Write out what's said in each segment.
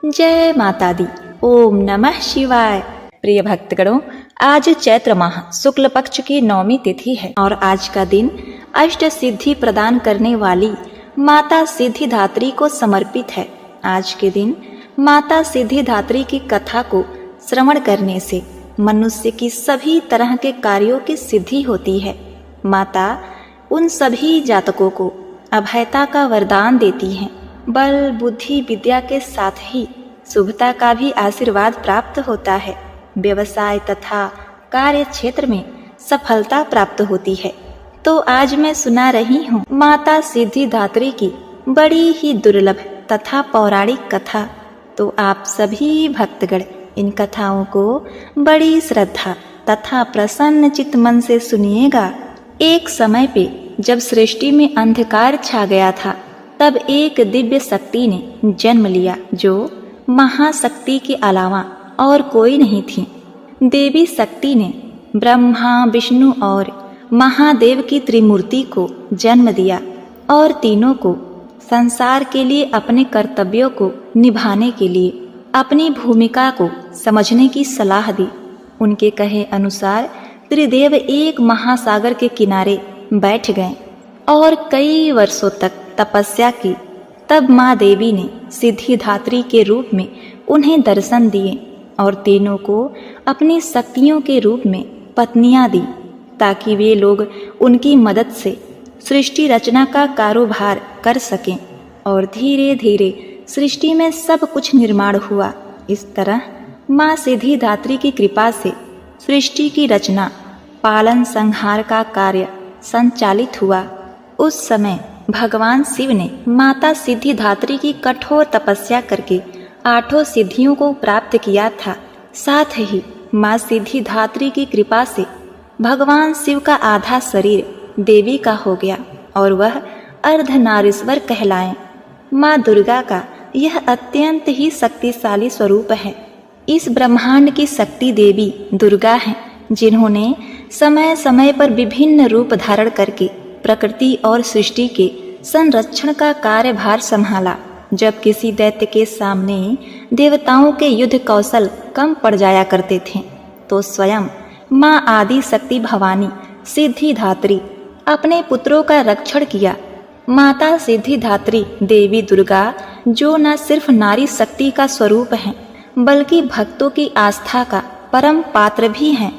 जय माता दी। ओम नमः शिवाय। प्रिय भक्तगणों, आज चैत्र माह शुक्ल पक्ष की 9वीं तिथि है और आज का दिन अष्ट सिद्धि प्रदान करने वाली माता सिद्धिदात्री को समर्पित है। आज के दिन माता सिद्धिदात्री की कथा को श्रवण करने से मनुष्य की सभी तरह के कार्यों की सिद्धि होती है। माता उन सभी जातकों को अभयता का वरदान देती हैं। बल, बुद्धि, विद्या के साथ ही शुभता का भी आशीर्वाद प्राप्त होता है। व्यवसाय तथा कार्य क्षेत्र में सफलता प्राप्त होती है। तो आज मैं सुना रही हूँ माता सिद्धिदात्री की बड़ी ही दुर्लभ तथा पौराणिक कथा। तो आप सभी भक्तगण इन कथाओं को बड़ी श्रद्धा तथा प्रसन्न चित्त मन से सुनिएगा। एक समय पे जब सृष्टि में अंधकार छा गया था, तब एक दिव्य शक्ति ने जन्म लिया जो महाशक्ति के अलावा और कोई नहीं थी। देवी शक्ति ने ब्रह्मा, विष्णु और महादेव की त्रिमूर्ति को जन्म दिया और तीनों को संसार के लिए अपने कर्तव्यों को निभाने के लिए अपनी भूमिका को समझने की सलाह दी। उनके कहे अनुसार त्रिदेव एक महासागर के किनारे बैठ गए और कई वर्षों तक तपस्या की। तब माँ देवी ने सिद्धिदात्री के रूप में उन्हें दर्शन दिए और तीनों को अपनी शक्तियों के रूप में पत्नियां दी, ताकि वे लोग उनकी मदद से सृष्टि रचना का कारोबार कर सकें। और धीरे धीरे सृष्टि में सब कुछ निर्माण हुआ। इस तरह माँ सिद्धिदात्री की कृपा से सृष्टि की रचना, पालन, संहार का कार्य संचालित हुआ। उस समय भगवान शिव ने माता सिद्धिदात्री की कठोर तपस्या करके 8 सिद्धियों को प्राप्त किया था। साथ ही माँ सिद्धिदात्री की कृपा से भगवान शिव का आधा शरीर देवी का हो गया और वह अर्धनारीश्वर कहलाए। माँ दुर्गा का यह अत्यंत ही शक्तिशाली स्वरूप है। इस ब्रह्मांड की शक्ति देवी दुर्गा है, जिन्होंने समय समय पर विभिन्न रूप धारण करके प्रकृति और सृष्टि के संरक्षण का कार्यभार संभाला। जब किसी दैत्य के सामने देवताओं के युद्ध कौशल कम पड़ जाया करते थे, तो स्वयं माँ आदि शक्ति भवानी सिद्धिदात्री अपने पुत्रों का रक्षण किया। माता सिद्धिदात्री देवी दुर्गा, जो न सिर्फ नारी शक्ति का स्वरूप है, बल्कि भक्तों की आस्था का परम पात्र भी हैं।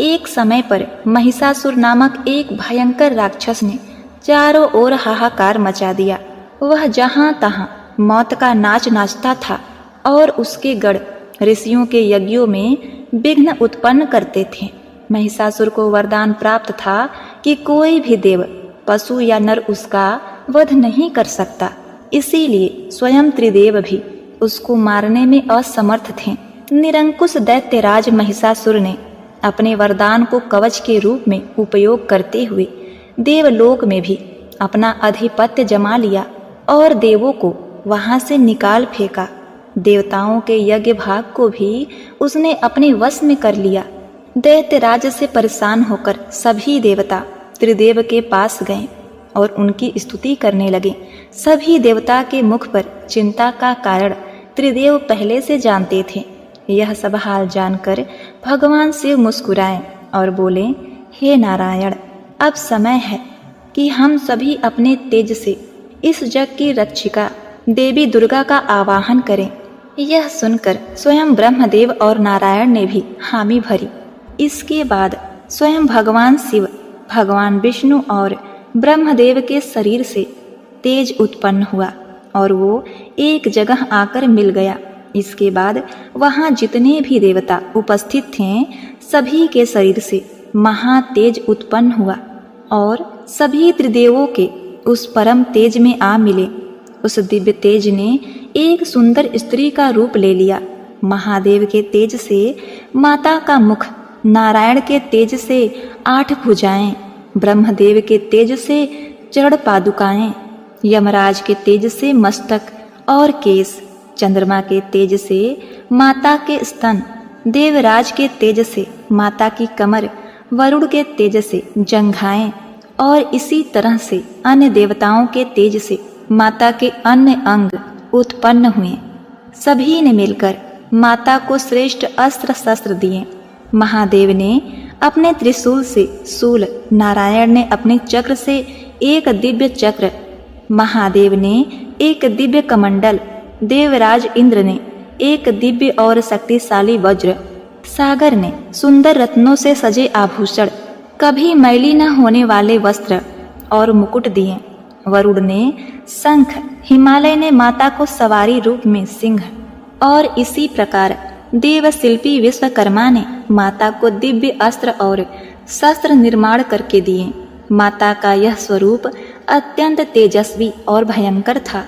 एक समय पर महिषासुर नामक एक भयंकर राक्षस ने चारों ओर हाहाकार मचा दिया। वह जहाँ तहाँ मौत का नाच नाचता था और उसके गढ़ ऋषियों के यज्ञों में विघ्न उत्पन्न करते थे। महिषासुर को वरदान प्राप्त था कि कोई भी देव, पशु या नर उसका वध नहीं कर सकता। इसीलिए स्वयं त्रिदेव भी उसको मारने में असमर्थ थे। निरंकुश दैत्यराज महिषासुर ने अपने वरदान को कवच के रूप में उपयोग करते हुए देवलोक में भी अपना आधिपत्य जमा लिया और देवों को वहां से निकाल फेंका। देवताओं के यज्ञ भाग को भी उसने अपने वश में कर लिया। दैत्यराज से परेशान होकर सभी देवता त्रिदेव के पास गए और उनकी स्तुति करने लगे। सभी देवता के मुख पर चिंता का कारण त्रिदेव पहले से जानते थे। यह सब हाल जानकर भगवान शिव मुस्कुराए और बोले, हे नारायण, अब समय है कि हम सभी अपने तेज से इस जग की रक्षिका देवी दुर्गा का आवाहन करें। यह सुनकर स्वयं ब्रह्मदेव और नारायण ने भी हामी भरी। इसके बाद स्वयं भगवान शिव, भगवान विष्णु और ब्रह्मदेव के शरीर से तेज उत्पन्न हुआ और वो एक जगह आकर मिल गया। इसके बाद वहां जितने भी देवता उपस्थित थे, सभी के शरीर से महातेज उत्पन्न हुआ और सभी त्रिदेवों के उस परम तेज में आ मिले। उस दिव्य तेज ने एक सुंदर स्त्री का रूप ले लिया। महादेव के तेज से माता का मुख, नारायण के तेज से 8 भुजाएं, ब्रह्मदेव के तेज से चरण पादुकाएं, यमराज के तेज से मस्तक और केस, चंद्रमा के तेज से माता के स्तन, देवराज के तेज से माता की कमर, वरुण के तेज से जंघाएं और इसी तरह से अन्य देवताओं के तेज से माता के अन्य अंग उत्पन्न हुए। सभी ने मिलकर माता को श्रेष्ठ अस्त्र शस्त्र दिए। महादेव ने अपने त्रिशूल से शूल, नारायण ने अपने चक्र से एक दिव्य चक्र, महादेव ने एक दिव्य कमंडल, देवराज इंद्र ने एक दिव्य और शक्तिशाली वज्र, सागर ने सुंदर रत्नों से सजे आभूषण, कभी मैली न होने वाले वस्त्र और मुकुट दिए। वरुण ने शंख, हिमालय ने माता को सवारी रूप में सिंह, और इसी प्रकार देवशिल्पी विश्वकर्मा ने माता को दिव्य अस्त्र और शस्त्र निर्माण करके दिए। माता का यह स्वरूप अत्यंत तेजस्वी और भयंकर था।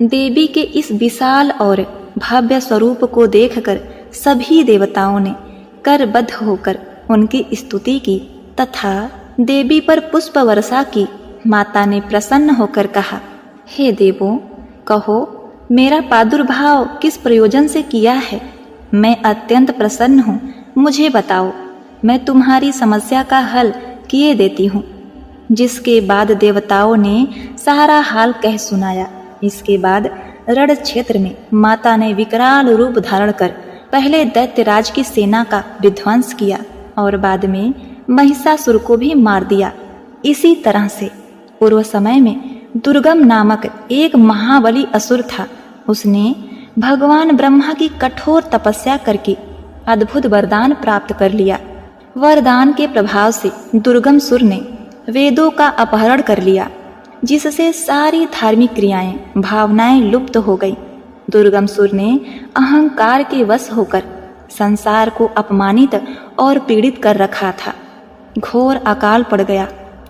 देवी के इस विशाल और भव्य स्वरूप को देखकर सभी देवताओं ने करबद्ध होकर उनकी स्तुति की तथा देवी पर पुष्प वर्षा की। माता ने प्रसन्न होकर कहा, हे देवों, कहो मेरा प्रादुर्भाव किस प्रयोजन से किया है? मैं अत्यंत प्रसन्न हूँ, मुझे बताओ, मैं तुम्हारी समस्या का हल किए देती हूँ। जिसके बाद देवताओं ने सारा हाल कह सुनाया। इसके बाद रण क्षेत्र में माता ने विकराल रूप धारण कर पहले दैत्यराज की सेना का विध्वंस किया और बाद में महिषासुर को भी मार दिया। इसी तरह से पूर्व समय में दुर्गम नामक एक महाबली असुर था। उसने भगवान ब्रह्मा की कठोर तपस्या करके अद्भुत वरदान प्राप्त कर लिया। वरदान के प्रभाव से दुर्गम सुर ने वेदों का अपहरण कर लिया, जिससे सारी धार्मिक क्रियाएं, भावनाएं लुप्त हो गई। दुर्गम सुर ने अहंकार के वश होकर संसार को अपमानित और पीड़ित कर रखा था। घोर अकाल पड़ गया।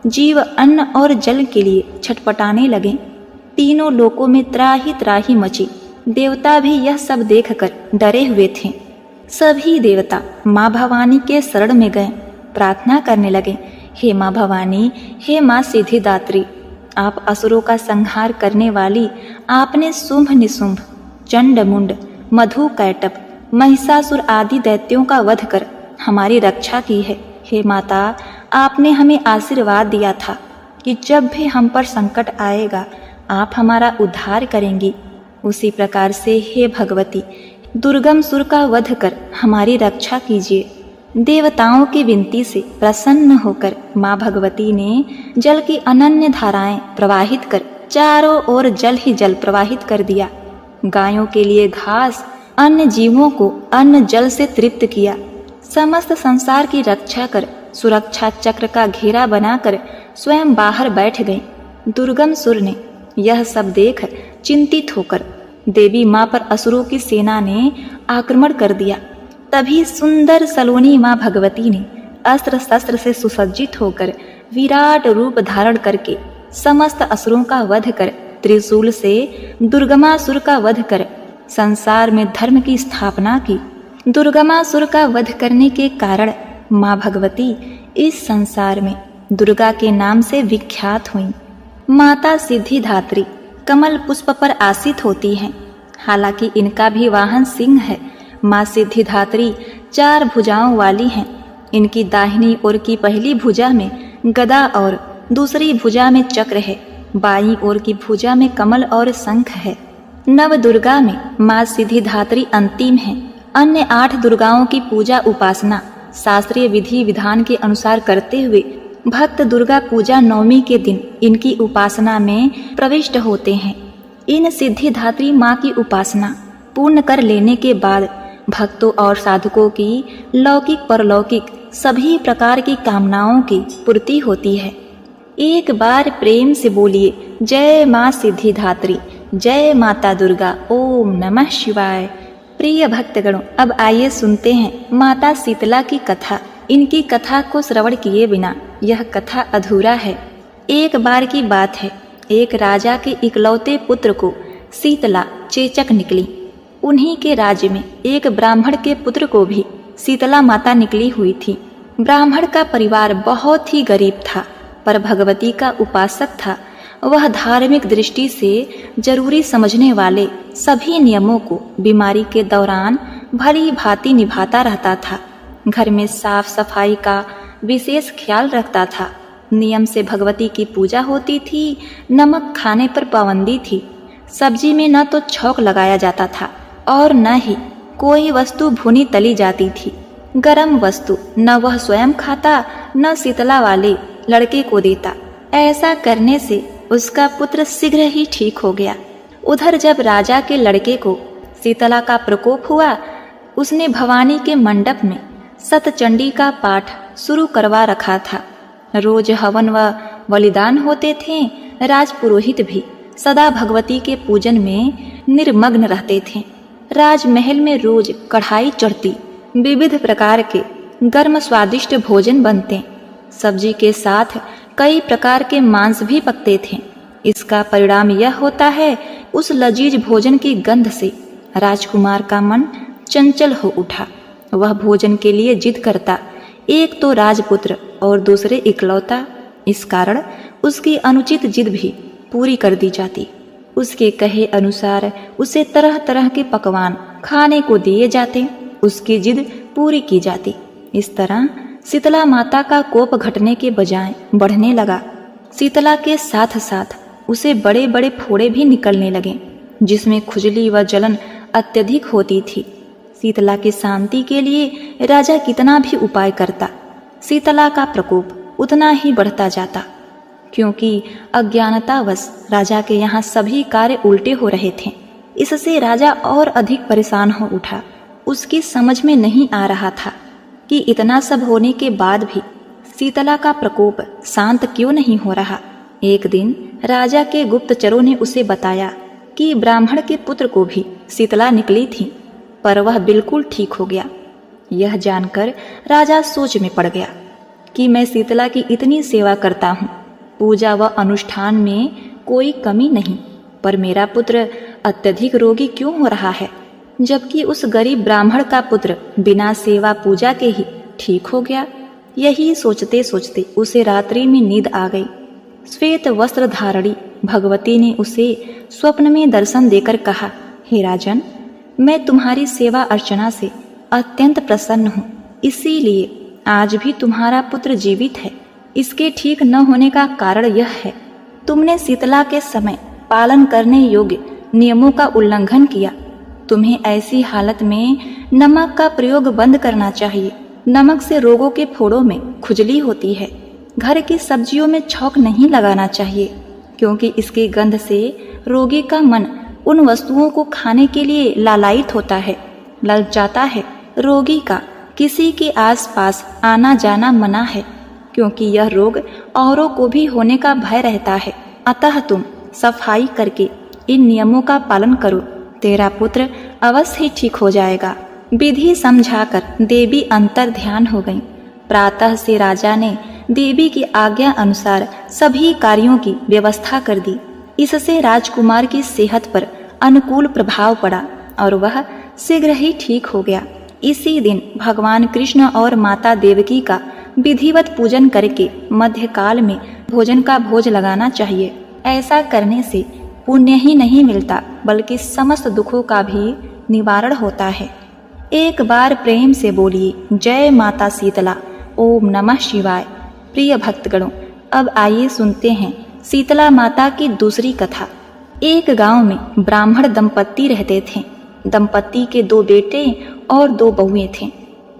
जीव अन्न और जल के लिए छटपटाने लगे। तीनों लोकों में त्राही त्राही मची। देवता भी यह सब देखकर डरे हुए थे। सभी देवता माँ भवानी के शरण में गए, प्रार्थना करने लगे, हे माँ भवानी, हे माँ सिद्धिदात्री, आप असुरों का संहार करने वाली, आपने शुंभ निशुंभ, चंड मुंड, मधु कैटभ, महिषासुर आदि दैत्यों का वध कर हमारी रक्षा की है। हे माता, आपने हमें आशीर्वाद दिया था कि जब भी हम पर संकट आएगा आप हमारा उद्धार करेंगी। उसी प्रकार से हे भगवती, दुर्गम सुर का वध कर हमारी रक्षा कीजिए। देवताओं की विनती से प्रसन्न होकर माँ भगवती ने जल की अनन्य धाराएं प्रवाहित कर चारों ओर जल ही जल प्रवाहित कर दिया। गायों के लिए घास, अन्य जीवों को अन्न जल से तृप्त किया। समस्त संसार की रक्षा कर सुरक्षा चक्र का घेरा बनाकर स्वयं बाहर बैठ गए। दुर्गम सुर ने यह सब देख चिंतित होकर देवी माँ पर असुरों की सेना ने आक्रमण कर दिया। तभी सुंदर सलोनी माँ भगवती ने अस्त्र शस्त्र से सुसज्जित होकर विराट रूप धारण करके समस्त असुरों का वध कर त्रिशूल से दुर्गमासुर का वध कर संसार में धर्म की स्थापना की। दुर्गमासुर का वध करने के कारण माँ भगवती इस संसार में दुर्गा के नाम से विख्यात हुई। माता सिद्धिदात्री कमल पुष्प पर आसीत होती हैं। हालांकि इनका भी वाहन सिंह है। माँ सिद्धिदात्री 4 भुजाओं वाली हैं। इनकी दाहिनी ओर की पहली भुजा में गदा और दूसरी भुजा में चक्र है। बाईं ओर की भुजा में कमल और शंख है। नव दुर्गा में माँ सिद्धिदात्री अंतिम है। अन्य 8 दुर्गाओं की पूजा उपासना शास्त्रीय विधि विधान के अनुसार करते हुए भक्त दुर्गा पूजा नवमी के दिन इनकी उपासना में प्रविष्ट होते हैं। इन सिद्धिदात्री माँ की उपासना पूर्ण कर लेने के बाद भक्तों और साधकों की लौकिक परलौकिक सभी प्रकार की कामनाओं की पूर्ति होती है। एक बार प्रेम से बोलिए, जय माँ सिद्धिदात्री, जय माता दुर्गा, ओम नमः शिवाय। प्रिय भक्तगणों, अब आइए सुनते हैं माता शीतला की कथा। इनकी कथा को श्रवण किए बिना यह कथा अधूरा है। एक बार की बात है, एक राजा के इकलौते पुत्र को शीतला चेचक निकली। उन्हीं के राज्य में एक ब्राह्मण के पुत्र को भी शीतला माता निकली हुई थी। ब्राह्मण का परिवार बहुत ही गरीब था, पर भगवती का उपासक था। वह धार्मिक दृष्टि से जरूरी समझने वाले सभी नियमों को बीमारी के दौरान भली भांति निभाता रहता था। घर में साफ सफाई का विशेष ख्याल रखता था। नियम से भगवती की पूजा होती थी। नमक खाने पर पाबंदी थी। सब्जी में न तो छौंक लगाया जाता था, और न ही कोई वस्तु भुनी तली जाती थी। गरम वस्तु न वह स्वयं खाता, न शीतला वाले लड़के को देता। ऐसा करने से उसका पुत्र शीघ्र ही ठीक हो गया। उधर जब राजा के लड़के को शीतला का प्रकोप हुआ, उसने भवानी के मंडप में सतचंडी का पाठ शुरू करवा रखा था। रोज हवन व बलिदान होते थे। राजपुरोहित भी सदा भगवती के पूजन में निर्मग्न रहते थे। राजमहल में रोज कढ़ाई चढ़ती, विविध प्रकार के गर्म स्वादिष्ट भोजन बनते। सब्जी के साथ कई प्रकार के मांस भी पकते थे। इसका परिणाम यह होता है, उस लजीज भोजन की गंध से राजकुमार का मन चंचल हो उठा। वह भोजन के लिए जिद करता, एक तो राजपुत्र और दूसरे इकलौता। इस कारण उसकी अनुचित जिद भी पूरी कर दी जाती। उसके कहे अनुसार उसे तरह तरह के पकवान खाने को दिए जाते, उसकी जिद पूरी की जाती। इस तरह शीतला माता का कोप घटने के बजाय बढ़ने लगा। शीतला के साथ साथ उसे बड़े बड़े फोड़े भी निकलने लगे, जिसमें खुजली व जलन अत्यधिक होती थी। शीतला की शांति के लिए राजा कितना भी उपाय करता, शीतला का प्रकोप उतना ही बढ़ता जाता, क्योंकि अज्ञानतावश राजा के यहाँ सभी कार्य उल्टे हो रहे थे। इससे राजा और अधिक परेशान हो उठा। उसकी समझ में नहीं आ रहा था कि इतना सब होने के बाद भी शीतला का प्रकोप शांत क्यों नहीं हो रहा। एक दिन राजा के गुप्तचरों ने उसे बताया कि ब्राह्मण के पुत्र को भी शीतला निकली थी, पर वह बिल्कुल ठीक हो गया। यह जानकर राजा सोच में पड़ गया कि मैं शीतला की इतनी सेवा करता हूँ, पूजा व अनुष्ठान में कोई कमी नहीं, पर मेरा पुत्र अत्यधिक रोगी क्यों हो रहा है, जबकि उस गरीब ब्राह्मण का पुत्र बिना सेवा पूजा के ही ठीक हो गया। यही सोचते सोचते उसे रात्रि में नींद आ गई। श्वेत वस्त्र धारणी भगवती ने उसे स्वप्न में दर्शन देकर कहा, हे राजन, मैं तुम्हारी सेवा अर्चना से अत्यंत प्रसन्न हूँ, इसीलिए आज भी तुम्हारा पुत्र जीवित है। इसके ठीक न होने का कारण यह है, तुमने शीतला के समय पालन करने योग्य नियमों का उल्लंघन किया। तुम्हें ऐसी हालत में नमक का प्रयोग बंद करना चाहिए। नमक से रोगों के फोड़ों में खुजली होती है। घर की सब्जियों में छौंक नहीं लगाना चाहिए, क्योंकि इसकी गंध से रोगी का मन उन वस्तुओं को खाने के लिए लालायित होता है, ललचाता है। रोगी का किसी के आसपास आना जाना मना है, क्योंकि यह रोग औरों को भी होने का भय रहता है। अतः तुम सफाई करके इन नियमों का पालन करो, तेरा पुत्र अवश्य ही ठीक हो जाएगा। विधि समझाकर देवी अंतर ध्यान हो गईं। प्रातः से राजा ने देवी की आज्ञा अनुसार सभी कार्यों की व्यवस्था कर दी। इससे राजकुमार की सेहत पर अनुकूल प्रभाव पड़ा और वह शीघ्र ही ठीक हो गया। इसी दिन भगवान कृष्ण और माता देवकी का विधिवत पूजन करके मध्यकाल में भोजन का भोज लगाना चाहिए। ऐसा करने से पुण्य ही नहीं मिलता, बल्कि समस्त दुखों का भी निवारण होता है। एक बार प्रेम से बोलिए, जय माता शीतला, ओम नमः शिवाय। प्रिय भक्तगणों, अब आइए सुनते हैं शीतला माता की दूसरी कथा। एक गांव में ब्राह्मण दंपत्ति रहते थे। दंपत्ति के 2 बेटे और 2 बहुएं थे।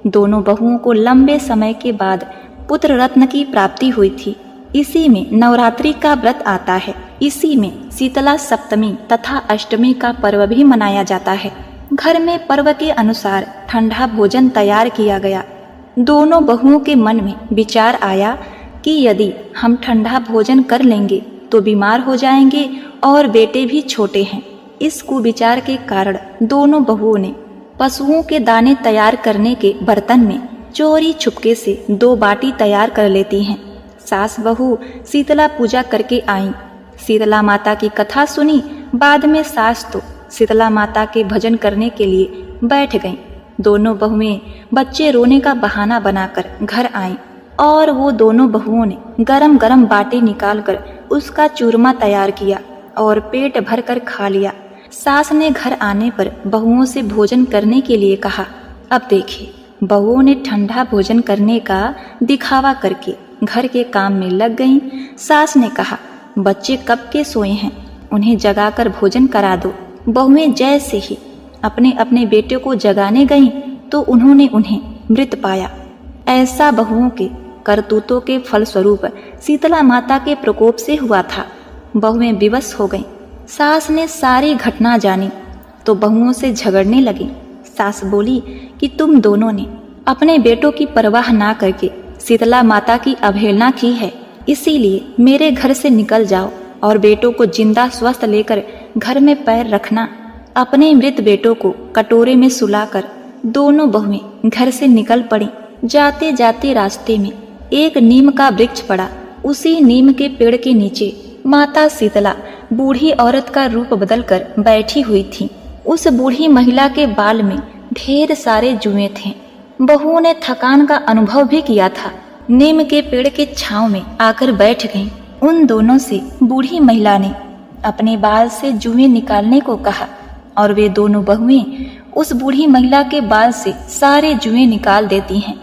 दोनों बहुओं को लंबे समय के बाद पुत्र रत्न की प्राप्ति हुई थी। इसी में नवरात्रि का व्रत आता है। इसी में शीतला सप्तमी तथा अष्टमी का पर्व भी मनाया जाता है। घर में पर्व के अनुसार ठंडा भोजन तैयार किया गया। दोनों बहुओं के मन में विचार आया कि यदि हम ठंडा भोजन कर लेंगे तो बीमार हो जाएंगे और बेटे भी छोटे हैं। इस कुविचार के कारण दोनों बहुओं ने पशुओं के दाने तैयार करने के बर्तन में चोरी छुपके से 2 बाटी तैयार कर लेती हैं। सास बहू शीतला पूजा करके आईं। शीतला माता की कथा सुनी। बाद में सास तो शीतला माता के भजन करने के लिए बैठ गईं। दोनों बहुएं बच्चे रोने का बहाना बनाकर घर आईं और वो दोनों बहुओं ने गरम गरम बाटी निकालकर उसका चूरमा तैयार किया और पेट भर कर खा लिया। सास ने घर आने पर बहुओं से भोजन करने के लिए कहा। अब देखिए, बहुओं ने ठंडा भोजन करने का दिखावा करके घर के काम में लग गईं। सास ने कहा, बच्चे कब के सोए हैं, उन्हें जगाकर भोजन करा दो। बहुएं जैसे ही अपने अपने बेटे को जगाने गईं तो उन्होंने उन्हें मृत पाया। ऐसा बहुओं के करतूतों के फलस्वरूप शीतला माता के प्रकोप से हुआ था। बहुएं विवश हो गईं। सास ने सारी घटना जानी तो बहुओं से झगड़ने लगी। सास बोली कि तुम दोनों ने अपने बेटों की परवाह ना करके शीतला माता की अवहेलना की है, इसीलिए मेरे घर से निकल जाओ और बेटों को जिंदा स्वस्थ लेकर घर में पैर रखना। अपने मृत बेटों को कटोरे में सुलाकर दोनों बहुएं घर से निकल पड़ी। जाते जाते रास्ते में एक नीम का वृक्ष पड़ा। उसी नीम के पेड़ के नीचे माता शीतला बूढ़ी औरत का रूप बदलकर बैठी हुई थी। उस बूढ़ी महिला के बाल में ढेर सारे जुएं थे। बहुओं ने थकान का अनुभव भी किया था। नीम के पेड़ के छांव में आकर बैठ गईं। उन दोनों से बूढ़ी महिला ने अपने बाल से जुएं निकालने को कहा और वे दोनों बहुएं उस बूढ़ी महिला के बाल से सारे जुएं निकाल देती हैं।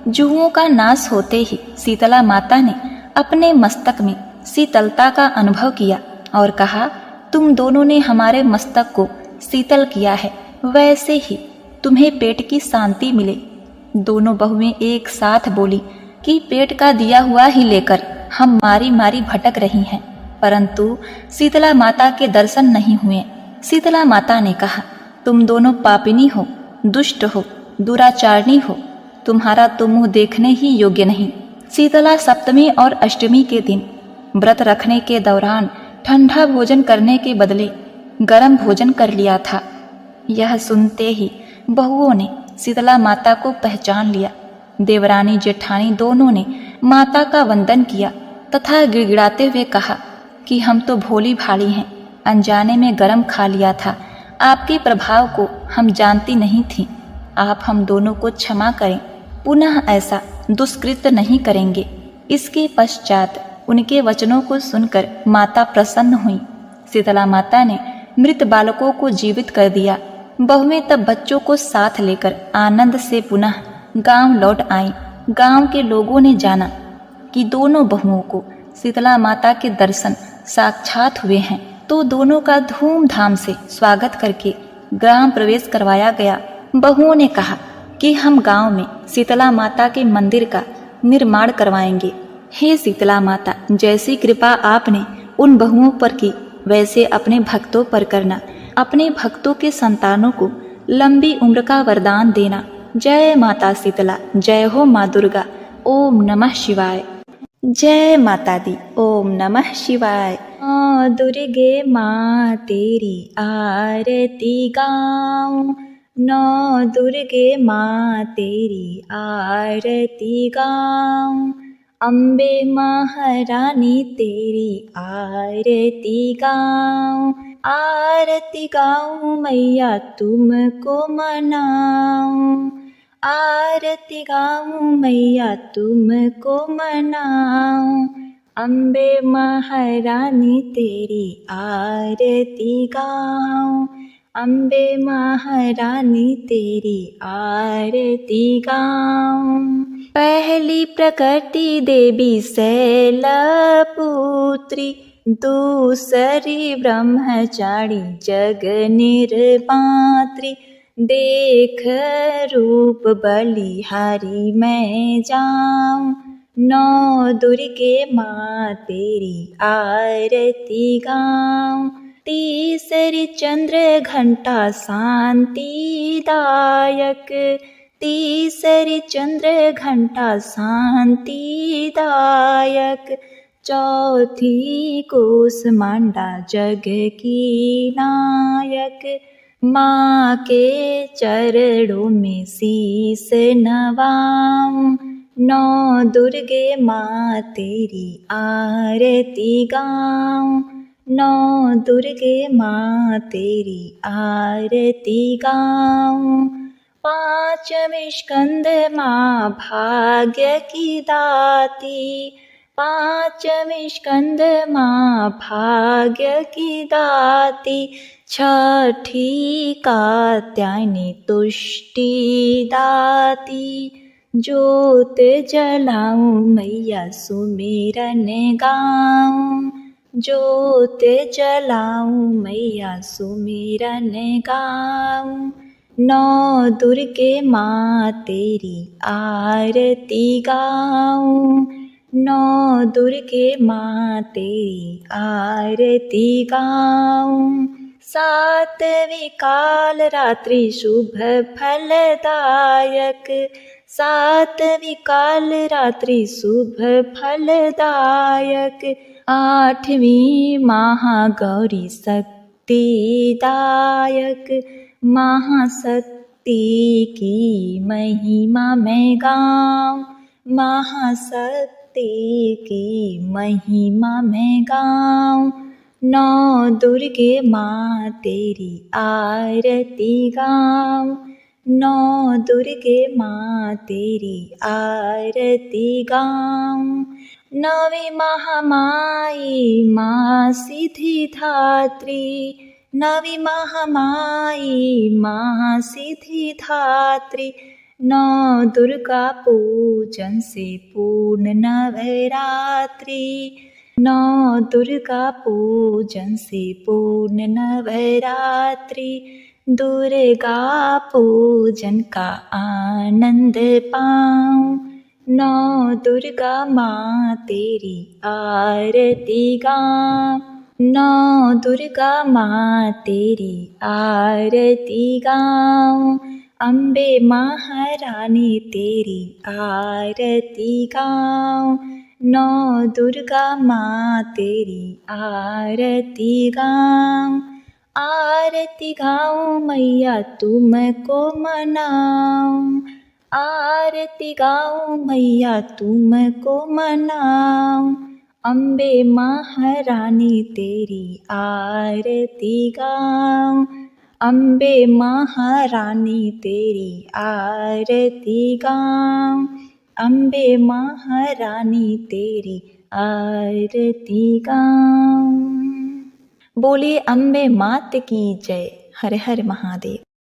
जुओं का नाश होते ही शीतला माता ने अपने मस्तक में शीतलता का अनुभव किया और कहा, तुम दोनों ने हमारे मस्तक को शीतल किया है, वैसे ही तुम्हें पेट की शांति मिले। दोनों बहुएं एक साथ बोली कि पेट का दिया हुआ ही लेकर हम मारी मारी भटक रही हैं, परंतु शीतला माता के दर्शन नहीं हुए। शीतला माता ने कहा, तुम दोनों पापिनी हो, दुष्ट हो, दुराचारणी हो, तुम्हारा तो मुंह देखने ही योग्य नहीं। शीतला सप्तमी और अष्टमी के दिन व्रत रखने के दौरान ठंडा भोजन करने के बदले गर्म भोजन कर लिया था। यह सुनते ही बहुओं ने शीतला माता को पहचान लिया। देवरानी जेठानी दोनों ने माता का वंदन किया तथा गिड़गिड़ाते हुए कहा कि हम तो भोली भाली हैं, अनजाने में गरम खा लिया था। आपके प्रभाव को हम जानती नहीं थी। आप हम दोनों को क्षमा करें, पुनः ऐसा दुष्कृत्य नहीं करेंगे। इसके पश्चात उनके वचनों को सुनकर माता प्रसन्न हुई। शीतला माता ने मृत बालकों को जीवित कर दिया। बहुएं तब बच्चों को साथ लेकर आनंद से पुनः गांव लौट आईं। गांव के लोगों ने जाना कि दोनों बहुओं को शीतला माता के दर्शन साक्षात हुए हैं, तो दोनों का धूमधाम से स्वागत करके ग्राम प्रवेश करवाया गया। बहुओं ने कहा कि हम गांव में शीतला माता के मंदिर का निर्माण करवाएंगे। हे शीतला माता, जैसी कृपा आपने उन बहुओं पर की, वैसे अपने भक्तों पर करना। अपने भक्तों के संतानों को लंबी उम्र का वरदान देना। जय माता शीतला, जय हो माँ दुर्गा। ओम नमः शिवाय। जय माता दी। ओम नमः शिवाय। माँ दुर्गे माँ तेरी आरती गाऊं, नौ दुर्गे माँ तेरी आरती गाऊं, अम्बे महारानी तेरी आरती गाऊं, आरती गाऊं मैया तुमको मनाऊं, आरती गाऊं मैया तुमको मनाऊं, अम्बे महारानी तेरी आरती गाऊं, अम्बे महारानी तेरी आरती गाऊं। पहली प्रकृति देवी शैलपुत्री, दूसरी ब्रह्मचारी जग निर्मात्री, देख रूप बलिहारी मैं जाऊं, नौ दुर्गे माँ तेरी आरती गाऊं, तीसरी चंद्र घंटा शांतिदायक, तीसरी चंद्र घंटा शांतिदायक, चौथी कोसमांडा जग की नायक, माँ के चरणों में शीस नवाऊं, नौ दुर्गे माँ तेरी आरती गाऊं, नौ दुर्गे माँ तेरी आरती गाऊं। पांचवें स्कंद माँ भाग्य की दाती, पांचवें स्कंद माँ भाग्य की दाती, छठी कात्यायनी तुष्टि दाती, ज्योत जलाऊं मैया सुमिरन गाऊं, ज्योत जलाऊं मैया सुमिरन गाऊं। नौ दुर्गे माँ तेरी आरती गाऊं, नौ दुर्गे माँ तेरी आरती गाऊं। सातवीं काल रात्रि शुभ फलदायक, सातवीं काल रात्रि शुभ फलदायक। आठवीं महागौरी शक्तिदायक, महाशक्ति की महिमा मैं गाऊं, महाशक्ति की महिमा मैं गाऊं। नौ दुर्गे माँ तेरी आरती गाऊं, नौ दुर्गे माँ तेरी आरती गाऊं। नवी महामाई माँ सिद्धिदात्री, नवी महामाई माँ सिद्धिदात्री। नौ दुर्गा पूजन से पूर्ण नवरात्रि, नौ दुर्गा पूजन से पूर्ण नवरात्रि। दुर्गा पूजन का आनंद पाऊं, नौ दुर्गा माँ तेरी आरती गाऊं, नौ दुर्गा माँ तेरी आरती गाऊं। अम्बे महारानी तेरी आरती गाऊं, नौ दुर्गा माँ तेरी आरती गाऊं। आरती गाऊं मैया तुमको मनाऊं, आरती गाऊं मैया तुमको मनाऊं। अम्बे महारानी तेरी आरती गाऊं, अम्बे महारानी तेरी आरती गाऊं, अम्बे महारानी तेरी आरती गाऊं। बोलिए अम्बे मात की जय। हर हर महादेव।